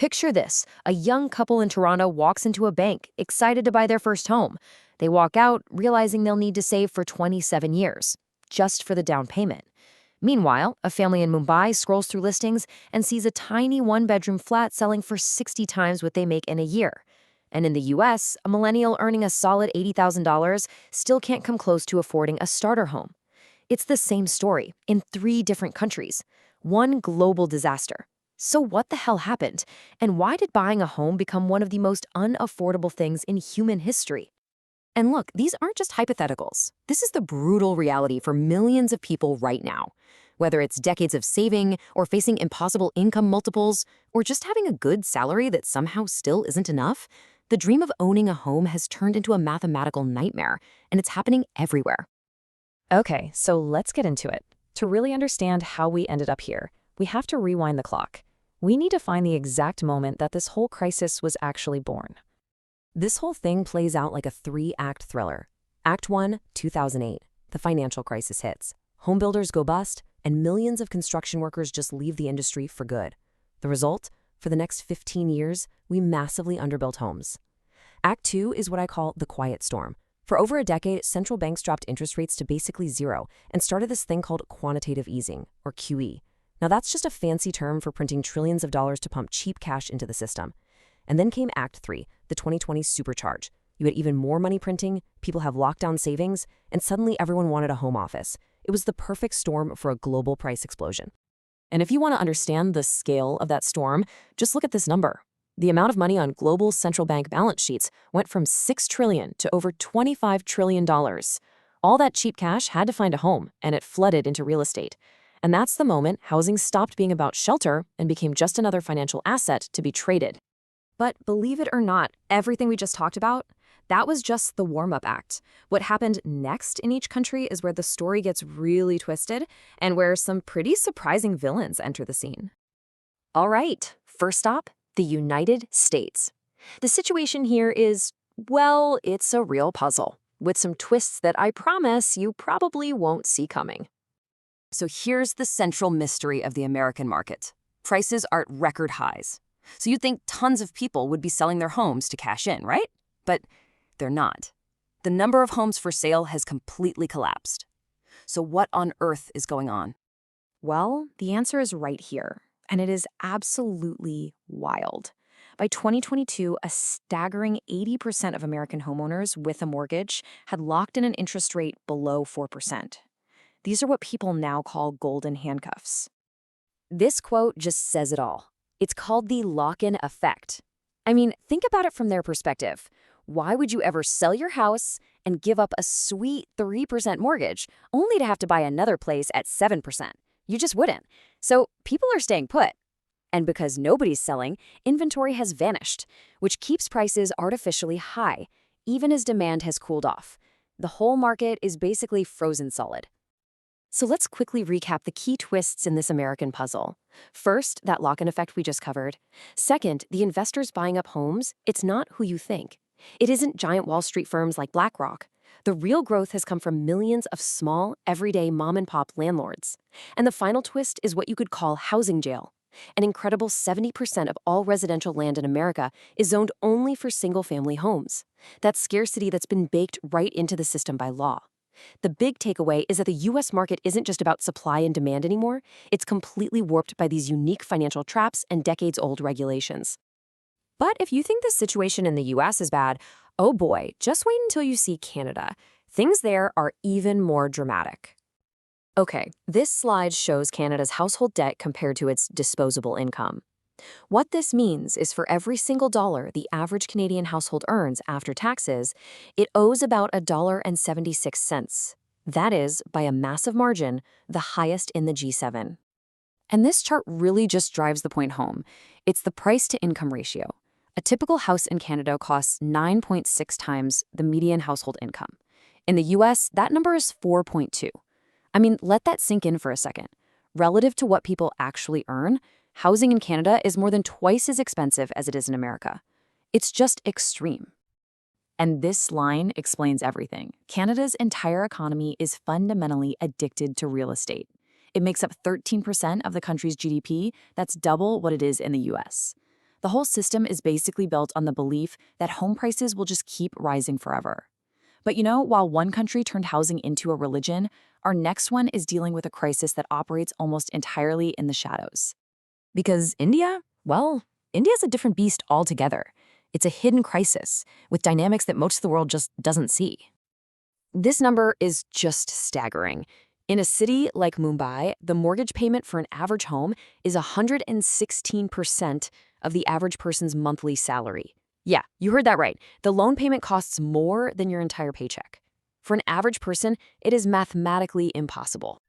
Picture this. A young couple in Toronto walks into a bank, excited to buy their first home. They walk out, realizing they'll need to save for 27 years, just for the down payment. Meanwhile, a family in Mumbai scrolls through listings and sees a tiny one-bedroom flat selling for 60 times what they make in a year. And in the US, a millennial earning a solid $80,000 still can't come close to affording a starter home. It's the same story in 3 different countries. One global disaster. So what the hell happened? And why did buying a home become one of the most unaffordable things in human history? And look, these aren't just hypotheticals. This is the brutal reality for millions of people right now. Whether it's decades of saving, or facing impossible income multiples, or just having a good salary that somehow still isn't enough, the dream of owning a home has turned into a mathematical nightmare, and it's happening everywhere. Okay, so let's get into it. To really understand how we ended up here, we have to rewind the clock. We need to find the exact moment that this whole crisis was actually born. This whole thing plays out like a 3-act thriller. Act 1, 2008. The financial crisis hits. Home builders go bust, and millions of construction workers just leave the industry for good. The result? For the next 15 years, we massively underbuilt homes. Act 2 is what I call the quiet storm. For over a decade, central banks dropped interest rates to basically zero and started this thing called quantitative easing, or QE. Now that's just a fancy term for printing trillions of dollars to pump cheap cash into the system. And then came Act 3, the 2020 supercharge. You had even more money printing, people have lockdown savings, and suddenly everyone wanted a home office. It was the perfect storm for a global price explosion. And if you want to understand the scale of that storm, just look at this number. The amount of money on global central bank balance sheets went from $6 trillion to over $25 trillion. All that cheap cash had to find a home, and it flooded into real estate. And that's the moment housing stopped being about shelter and became just another financial asset to be traded. But believe it or not, everything we just talked about, that was just the warm-up act. What happened next in each country is where the story gets really twisted and where some pretty surprising villains enter the scene. All right, first stop, the United States. The situation here is, well, it's a real puzzle, with some twists that I promise you probably won't see coming. So here's the central mystery of the American market. Prices are at record highs. So you'd think tons of people would be selling their homes to cash in, right? But they're not. The number of homes for sale has completely collapsed. So what on earth is going on? Well, the answer is right here, and it is absolutely wild. By 2022, a staggering 80% of American homeowners with a mortgage had locked in an interest rate below 4%. These are what people now call golden handcuffs. This quote just says it all. It's called the lock-in effect. I mean, think about it from their perspective. Why would you ever sell your house and give up a sweet 3% mortgage only to have to buy another place at 7%? You just wouldn't. So people are staying put. And because nobody's selling, inventory has vanished, which keeps prices artificially high, even as demand has cooled off. The whole market is basically frozen solid. So let's quickly recap the key twists in this American puzzle. First, that lock-in effect we just covered. Second, the investors buying up homes, it's not who you think. It isn't giant Wall Street firms like BlackRock. The real growth has come from millions of small, everyday mom-and-pop landlords. And the final twist is what you could call housing jail. An incredible 70% of all residential land in America is zoned only for single-family homes. That's scarcity that's been baked right into the system by law. The big takeaway is that the U.S. market isn't just about supply and demand anymore. It's completely warped by these unique financial traps and decades-old regulations. But if you think the situation in the U.S. is bad, oh boy, just wait until you see Canada. Things there are even more dramatic. Okay, this slide shows Canada's household debt compared to its disposable income. What this means is for every single dollar the average Canadian household earns after taxes, it owes about $1.76. That is, by a massive margin, the highest in the G7. And this chart really just drives the point home. It's the price-to-income ratio. A typical house in Canada costs 9.6 times the median household income. In the US, that number is 4.2. I mean, let that sink in for a second. Relative to what people actually earn, housing in Canada is more than twice as expensive as it is in America. It's just extreme. And this line explains everything. Canada's entire economy is fundamentally addicted to real estate. It makes up 13% of the country's GDP. That's double what it is in the US. The whole system is basically built on the belief that home prices will just keep rising forever. But while one country turned housing into a religion, our next one is dealing with a crisis that operates almost entirely in the shadows. Because India? Well, India's a different beast altogether. It's a hidden crisis with dynamics that most of the world just doesn't see. This number is just staggering. In a city like Mumbai, the mortgage payment for an average home is 116% of the average person's monthly salary. Yeah, you heard that right. The loan payment costs more than your entire paycheck. For an average person, it is mathematically impossible.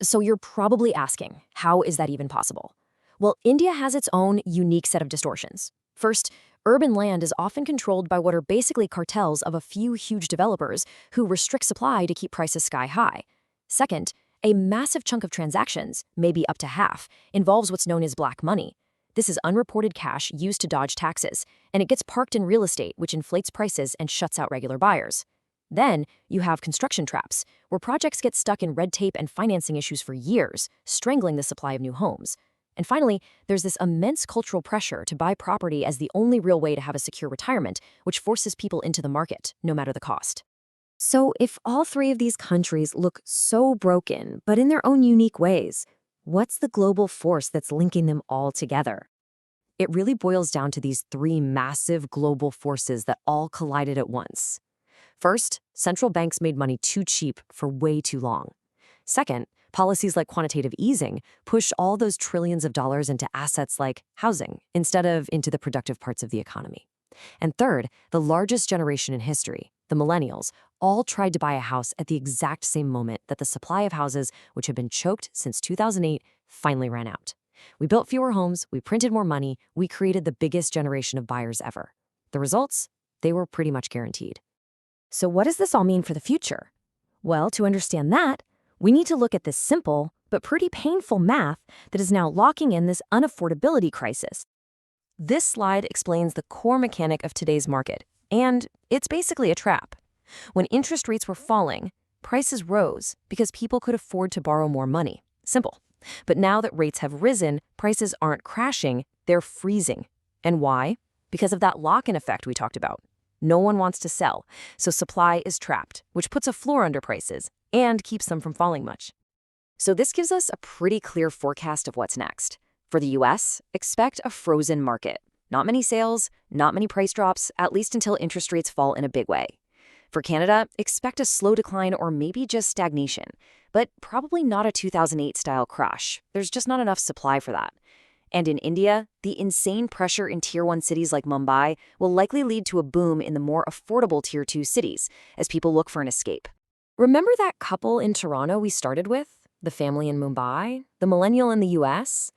So you're probably asking, how is that even possible? Well, India has its own unique set of distortions. First, urban land is often controlled by what are basically cartels of a few huge developers who restrict supply to keep prices sky high. Second, a massive chunk of transactions, maybe up to half, involves what's known as black money. This is unreported cash used to dodge taxes, and it gets parked in real estate, which inflates prices and shuts out regular buyers. Then, you have construction traps, where projects get stuck in red tape and financing issues for years, strangling the supply of new homes. And finally, there's this immense cultural pressure to buy property as the only real way to have a secure retirement, which forces people into the market, no matter the cost. So if all three of these countries look so broken, but in their own unique ways, what's the global force that's linking them all together? It really boils down to these three massive global forces that all collided at once. First, central banks made money too cheap for way too long. Second, policies like quantitative easing push all those trillions of dollars into assets like housing instead of into the productive parts of the economy. And third, the largest generation in history, the millennials, all tried to buy a house at the exact same moment that the supply of houses, which had been choked since 2008, finally ran out. We built fewer homes, we printed more money, we created the biggest generation of buyers ever. The results? They were pretty much guaranteed. So what does this all mean for the future? Well, to understand that, we need to look at this simple but pretty painful math that is now locking in this unaffordability crisis. This slide explains the core mechanic of today's market, and it's basically a trap. When interest rates were falling, prices rose because people could afford to borrow more money. Simple. But now that rates have risen, prices aren't crashing, they're freezing. And why? Because of that lock-in effect we talked about. No one wants to sell, so supply is trapped, which puts a floor under prices and keeps them from falling much. So this gives us a pretty clear forecast of what's next. For the US, expect a frozen market. Not many sales, not many price drops, at least until interest rates fall in a big way. For Canada, expect a slow decline or maybe just stagnation, but probably not a 2008-style crash. There's just not enough supply for that. And in India, the insane pressure in Tier 1 cities like Mumbai will likely lead to a boom in the more affordable Tier 2 cities as people look for an escape. Remember that couple in Toronto we started with? The family in Mumbai? The millennial in the US?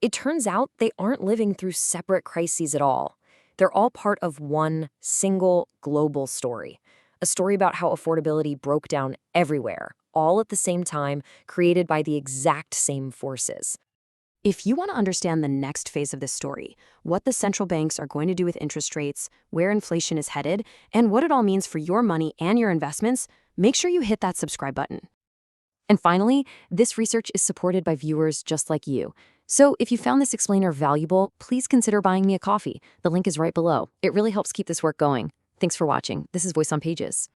It turns out they aren't living through separate crises at all. They're all part of one single global story. A story about how affordability broke down everywhere, all at the same time, created by the exact same forces. If you want to understand the next phase of this story, what the central banks are going to do with interest rates, where inflation is headed, and what it all means for your money and your investments, make sure you hit that subscribe button. And finally, this research is supported by viewers just like you. So if you found this explainer valuable, please consider buying me a coffee. The link is right below. It really helps keep this work going. Thanks for watching. This is Voice on Pages.